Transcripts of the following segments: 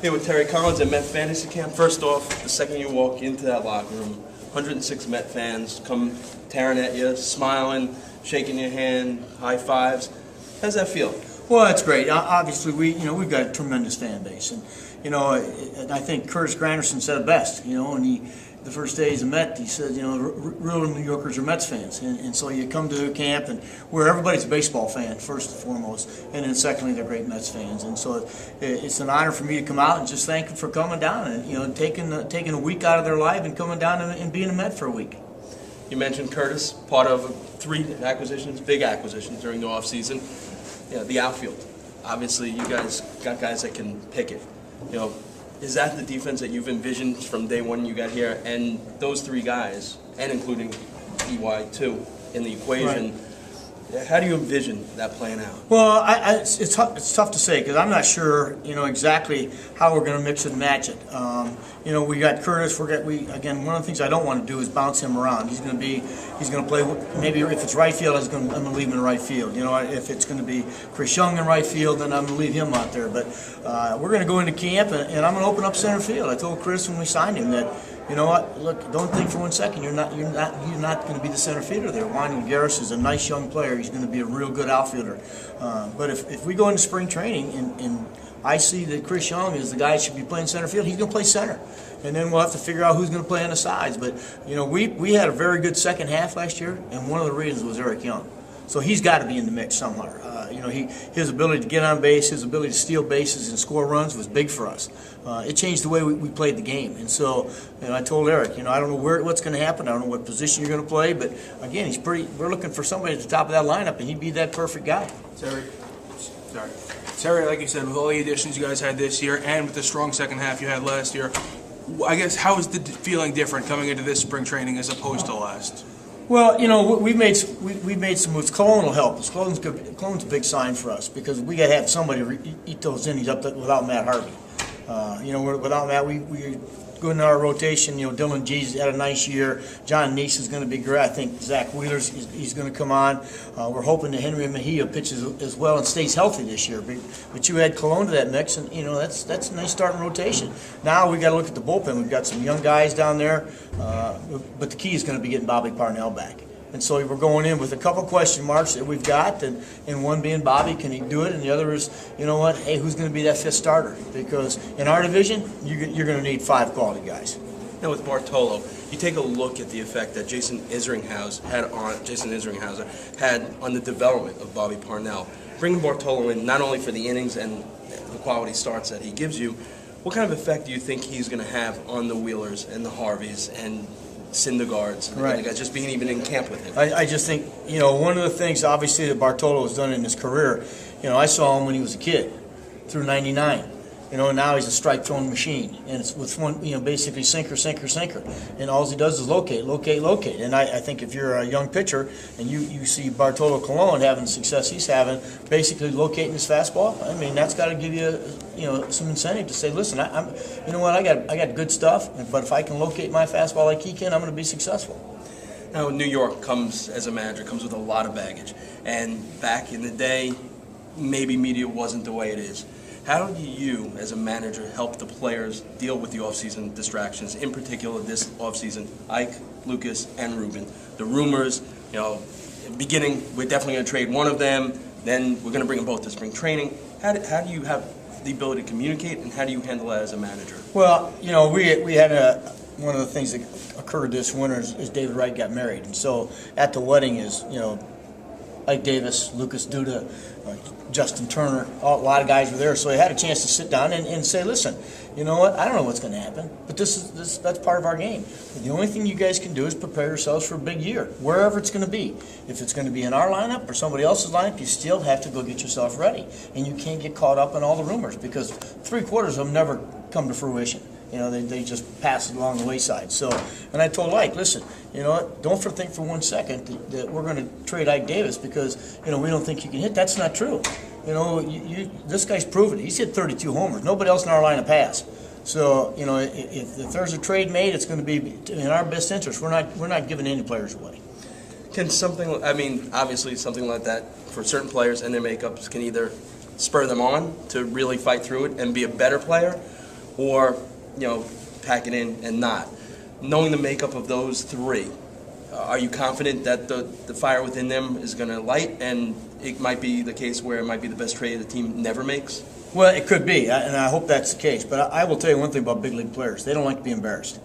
Here with Terry Collins at Met Fantasy Camp. First off, the second you walk into that locker room, 106 Met fans come tearing at you, smiling, shaking your hand, high fives. How's that feel? Well, that's great. Obviously, we've got a tremendous fan base, and I think Curtis Granderson said it best. And the first day he's a Met, he said, real New Yorkers are Mets fans, and so you come to camp and where everybody's a baseball fan first and foremost, and then secondly they're great Mets fans, and so it's an honor for me to come out and just thank them for coming down and taking a week out of their life and coming down and being a Met for a week. You mentioned Curtis, part of 3 acquisitions, big acquisitions during the offseason. The outfield. Obviously, you guys got guys that can pick it. Is that the defense that you've envisioned from day one you got here? And those 3 guys, and including Wlie too, in the equation, right. How do you envision that playing out? Well, it's tough to say because I'm not sure, exactly how we're going to mix and match it. We got Curtis. Again, one of the things I don't want to do is bounce him around. He's going to play. Maybe if it's right field, I'm going to leave him in right field. If it's going to be Chris Young in right field, then I'm going to leave him out there. But we're going to go into camp and I'm going to open up center field. I told Chris when we signed him that. You know what? Look, don't think for 1 second you're not going to be the center fielder there. Wlie Garris is a nice young player. He's going to be a real good outfielder. But if we go into spring training and I see that Chris Young is the guy that should be playing center field, he's going to play center. And then we'll have to figure out who's going to play on the sides. But we had a very good second half last year, and one of the reasons was Eric Young. So he's got to be in the mix somewhere. His ability to get on base, his ability to steal bases and score runs was big for us. It changed the way we played the game. And so, I told Eric, I don't know what's going to happen. I don't know what position you're going to play. But again, we're looking for somebody at the top of that lineup, and he'd be that perfect guy. Terry, like you said, with all the additions you guys had this year, and with the strong second half you had last year, I guess how is the feeling different coming into this spring training as opposed to last? Well, we've made some moves. Cologne will help us. Cologne's a big sign for us because we got to have somebody eat those innings up without Matt Harvey. Without Matt, we go into our rotation. Dylan G's had a nice year. John Neese is going to be great. I think Zach Wheeler's he's going to come on. We're hoping that Henry Mejia pitches as well and stays healthy this year. But you add Cologne to that mix, and that's a nice starting rotation. Now we got to look at the bullpen. We've got some young guys down there, but the key is going to be getting Bobby Parnell back. And so we're going in with a couple question marks that we've got, and one being Bobby, can he do it? And the other is, hey, who's going to be that 5th starter? Because in our division, you're going to need 5 quality guys. Now with Bartolo, you take a look at the effect that Jason Isringhauser had on the development of Bobby Parnell. Bringing Bartolo in not only for the innings and the quality starts that he gives you, what kind of effect do you think he's going to have on the Wheelers and the Harveys and Syndergaards, right? Guys just being even in camp with him. I just think one of the things obviously that Bartolo has done in his career. I saw him when he was a kid through '99. Now he's a strike throwing machine, and it's with one, basically sinker, and all he does is locate. And I think if you're a young pitcher and you see Bartolo Colon having the success he's having, basically locating his fastball, that's got to give you some incentive to say, listen, I got good stuff, but if I can locate my fastball like he can, I'm going to be successful. Now, New York comes as a manager, comes with a lot of baggage, and back in the day, maybe media wasn't the way it is. How do you, as a manager, help the players deal with the offseason distractions, in particular this offseason, Ike, Lucas, and Ruben? The rumors, beginning, we're definitely going to trade one of them, then we're going to bring them both to spring training. How do you have the ability to communicate, and how do you handle that as a manager? Well, we had one of the things that occurred this winter is David Wright got married, and so at the wedding is, Ike Davis, Lucas Duda, Justin Turner, a lot of guys were there, so I had a chance to sit down and say, listen, I don't know what's going to happen, but that's part of our game. The only thing you guys can do is prepare yourselves for a big year, wherever it's going to be. If it's going to be in our lineup or somebody else's lineup, you still have to go get yourself ready, and you can't get caught up in all the rumors because 3/4 of them never come to fruition. They just pass it along the wayside. So, and I told Ike, listen, don't think for 1 second that we're going to trade Ike Davis because, we don't think you can hit. That's not true. This guy's proven it. He's hit 32 homers. Nobody else in our lineup has. So, if there's a trade made, it's going to be in our best interest. We're not giving any players away. Can something, obviously something like that for certain players and their makeups can either spur them on to really fight through it and be a better player, or, pack it in and not. Knowing the makeup of those three, are you confident that the fire within them is going to light, and it might be the case where it might be the best trade the team never makes? Well, it could be, and I hope that's the case. But I will tell you one thing about big league players: they don't like to be embarrassed.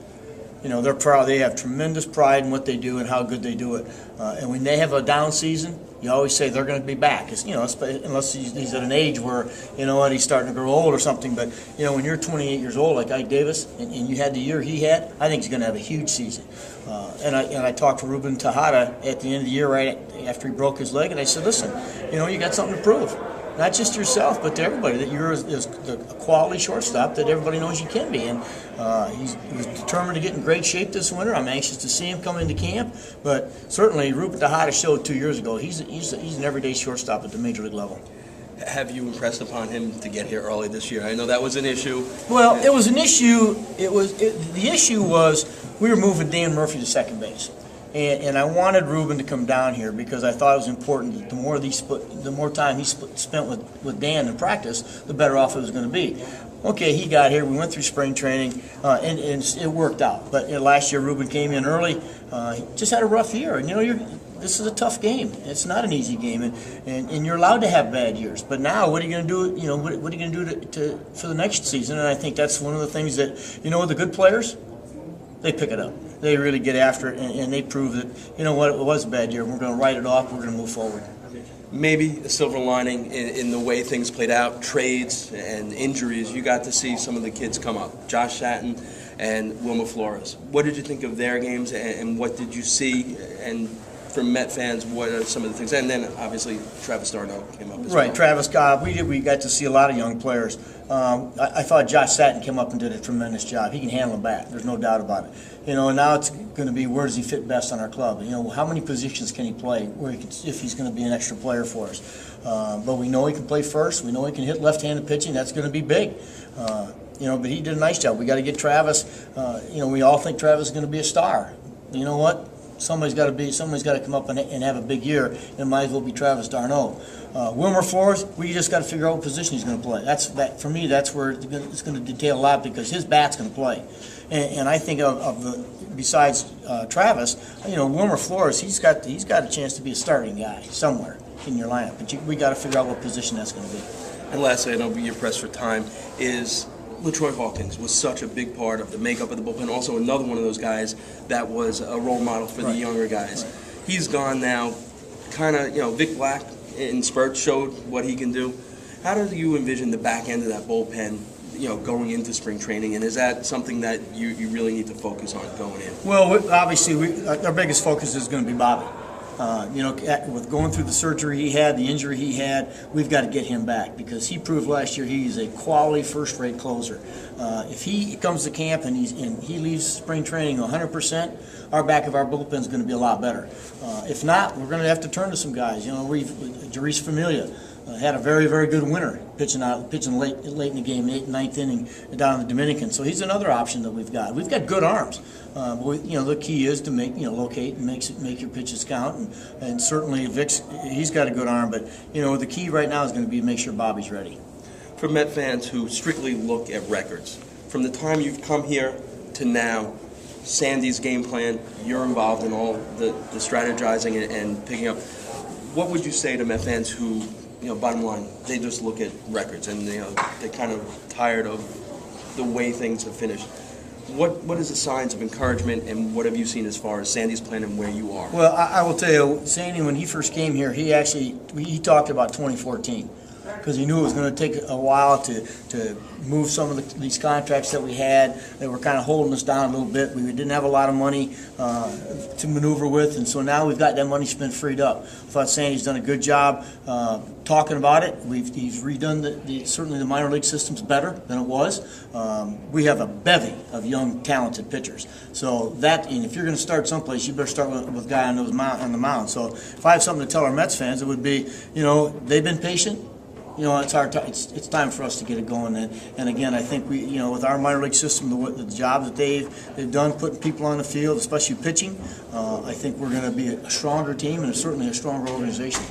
They're proud. They have tremendous pride in what they do and how good they do it. And when they have a down season, you always say they're going to be back. Unless he's at an age where, he's starting to grow old or something. But, when you're 28 years old, like Ike Davis, and you had the year he had, I think he's going to have a huge season. And I talked to Ruben Tejada at the end of the year right after he broke his leg, and I said, listen, you got something to prove. Not just yourself, but to everybody, that you're a quality shortstop that everybody knows you can be. And he was determined to get in great shape this winter. I'm anxious to see him come into camp. But certainly, Ruben Tejada showed 2 years ago he's an everyday shortstop at the major league level. Have you impressed upon him to get here early this year? I know that was an issue. Well, it was an issue. The issue was we were moving Dan Murphy to second base. And I wanted Ruben to come down here because I thought it was important that the more time he spent with Dan in practice, the better off it was going to be. Okay, he got here. We went through spring training, and it worked out. But last year, Ruben came in early. He just had a rough year. And this is a tough game. It's not an easy game, and you're allowed to have bad years. But now, what are you going to do? What are you going to do for the next season? And I think that's one of the things that the good players, they pick it up. They really get after it, and they prove that, it was a bad year. We're going to write it off. We're going to move forward. Maybe a silver lining in the way things played out, trades and injuries, you got to see some of the kids come up. Josh Satin and Wilmer Flores. What did you think of their games, and what did you see? And for Met fans, what are some of the things? And then, obviously, Travis d'Arnaud came up as well. Right, Travis got. We got to see a lot of young players. I thought Josh Satin came up and did a tremendous job. He can handle a bat. There's no doubt about it. And now it's going to be where does he fit best on our club? How many positions can he play if he's going to be an extra player for us? But we know he can play first. We know he can hit left-handed pitching. That's going to be big. But he did a nice job. We got to get Travis. We all think Travis is going to be a star. You know what? Somebody's got to come up and have a big year, and it might as well be Travis d'Arnaud. Wilmer Flores, we just got to figure out what position he's going to play. For me, that's where it's going to detail a lot because his bat's going to play. And I think besides Travis, Wilmer Flores, he's got a chance to be a starting guy somewhere in your lineup. But we got to figure out what position that's going to be. And lastly, I know you're pressed for time, is LaTroy Hawkins was such a big part of the makeup of the bullpen. Also, another one of those guys that was a role model for the younger guys. Right. He's gone now. Kind of, Vic Black in spurts showed what he can do. How do you envision the back end of that bullpen, going into spring training? And is that something that you really need to focus on going in? Well, obviously, our biggest focus is going to be Bobby. With going through the surgery he had, the injury he had, we've got to get him back because he proved last year he's a quality first-rate closer. If he comes to camp and he leaves spring training 100%, our back of our bullpen is going to be a lot better. If not, we're going to have to turn to some guys. Jarice Familia had a very, very good winter pitching late in the game, 8th, 9th inning down in the Dominican. So he's another option that we've got. We've got good arms. The key is to locate and make your pitches count. And certainly Vic's, he's got a good arm. But the key right now is going to be to make sure Bobby's ready. For Met fans who strictly look at records, from the time you've come here to now, Sandy's game plan, you're involved in all the strategizing and picking up. What would you say to Met fans who, bottom line, they just look at records and they're kind of tired of the way things have finished? What is the signs of encouragement, and what have you seen as far as Sandy's plan and where you are? Well, I will tell you, Sandy, when he first came here, he talked about 2014. Because he knew it was going to take a while to move some of these contracts that we had that were kind of holding us down a little bit. We didn't have a lot of money to maneuver with, and so now we've got that money spent freed up. I thought Sandy's done a good job talking about it. He's redone certainly the minor league system's better than it was. We have a bevy of young, talented pitchers. So and if you're going to start someplace, you better start with a guy on the mound. So if I have something to tell our Mets fans, it would be, they've been patient. It's our it's time for us to get it going. And again, I think we, with our minor league system, the job that they've done, putting people on the field, especially pitching, I think we're going to be a stronger team and certainly a stronger organization.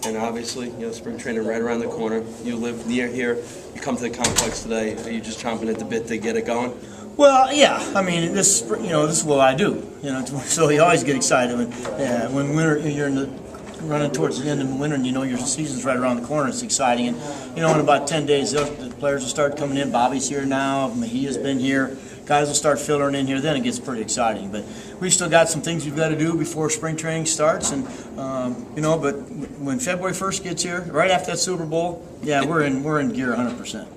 And obviously, spring training right around the corner. You live near here. You come to the complex today. Are you just chomping at the bit to get it going? Well, yeah. I mean, this is what I do. So you always get excited when winter, you're running towards the end of the winter, and your season's right around the corner. It's exciting, and in about 10 days, the players will start coming in. Bobby's here now. Mahia's been here. Guys will start filtering in here. Then it gets pretty exciting. But we've still got some things we've got to do before spring training starts, and but when February 1st gets here, right after that Super Bowl, yeah, we're in gear 100%.